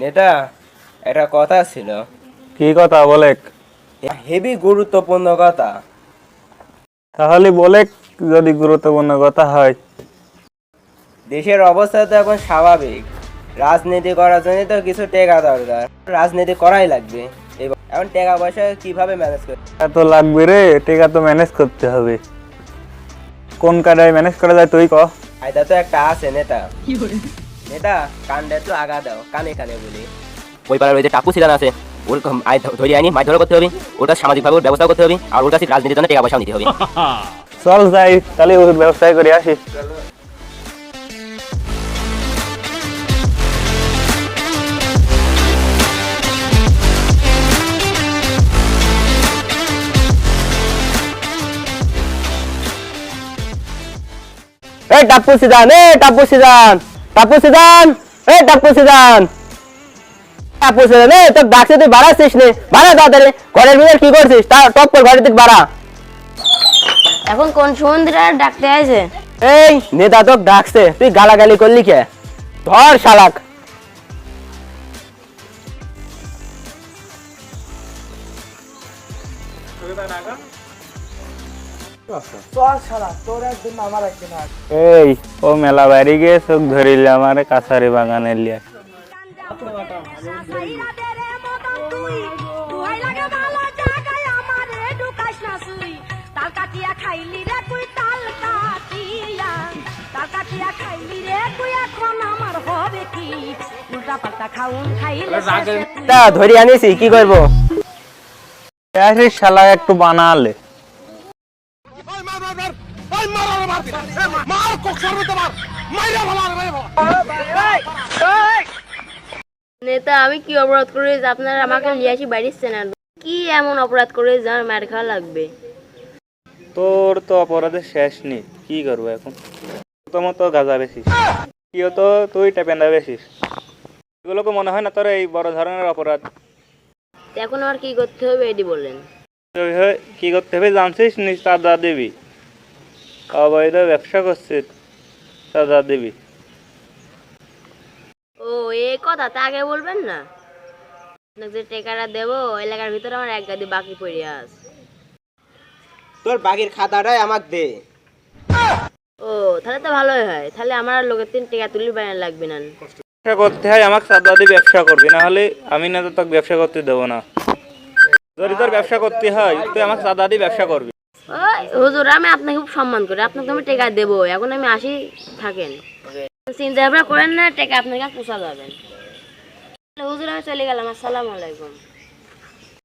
নেতা, একটা কথা ছিল। কি কথা বলে? হেভি গুরুত্বপূর্ণ কথা। তাহলে বলে, যদি গুরুত্বপূর্ণ কথা হয়। দেশের অবস্থা তো এখন স্বাভাবিক, রাজনীতি করার জন্য তো কিছু টাকা দরকার, রাজনীতি করাই লাগবে। এখন টাকা পয়সা কিভাবে ম্যানেজ করবে? এত লাগবে রে, টাকা তো ম্যানেজ করতে হবে। কোন কায়দায় ম্যানেজ করা যায় তুই ক। আয়দা তো একটা আছে নেতা। নেতা, কানটা একটু আগা দাও, কানে কানে বলি। ওই পাড়ার ওই যে টাপু সিদান আছে, ওর ধরে আনি মাছ ধরা করতে হবে, ওটা সামাজিকভাবে ওর ব্যবস্থা করতে হবে, আর ওর কাছে রাজনীতির জন্য টাকা পয়সাও নিতে হবে। চল যাই, তাহলে ওর ব্যবসায় করে আসি। এই টাপু সিদান, টাপু সিদান, টাপু সিদান, টাপু সিদান, টাপু সিদান, তোর ডাকছে তুই বাড়াচ্ছিস নে, বাড়া তাড়াতাড়ি। ঘরের ভিতরে কি করছিস? টপ করে ঘরের দিক বাড়া। এখন কোন সুমন্দিরা ডাকতে আছে? এই নেতা তো ডাকছে, তুই গালাগালি করলি কে? ধর শালাক। এই ও মেলা বাড়ি গিয়ে চোখ ধরিলে আমার কাছারি বাগানের লিয়া। ধরি আনিছি, কি করবো? শালা একটু বানালে। নেতা, আমি কি অপরাধ করে আপনারা আমাকে নিয়ে আসি বাড়িচ্ছেন? আর কি এমন অপরাধ করে যার মার খাওয়া লাগবে? তোর তো অপরাধের শেষ নেই, কি করবো এখন? তোমার তো গাঁজা বেশিস, কি হতো তুই টেপেন্দা বেশিস, এগুলোকে মনে হয় না তোর এই বড় ধরনের অপরাধ? এখন আমার কি করতে হবে এটি বলেন। কি করতে হবে জানছিস? নিজ সাজা দিবি। অবৈধ ব্যবসা করছিস, সাজা দিবি। ও, এই কথা তা আগে বলবেন না? আপনাকে যে টাকাটা দেবো, এলাকার ভিতরে আমার এক গাদি বাকি পড়ে আছে। তোর বাকির খাতাটাই আমাকে দে। ও, তাহলে তো ভালোই হয়। তাহলে আমার আর লোকের 3 টাকা তুলি বানানো লাগবে না। ব্যবসা করতে হয় আমাকে সাজা দিয়ে ব্যবসা করবি, না হলে আমি না তো তোকে ব্যবসা করতে দেবো না। যদি তোর ব্যবসা করতে হয় তুই আমাকে সাজা দিয়ে ব্যবসা করবি। ওই হুজুর, আমি আপনাকে খুব সম্মান করি, আপনাকে আমি টাকা দেবো। এখন আমি আসি, থাকেন, চিন্তা ভাবনা করেন না, টাকা আপনাকে পোষা যাবেন। হুজুর, আমি চলে গেলাম। আসসালামু আলাইকুম।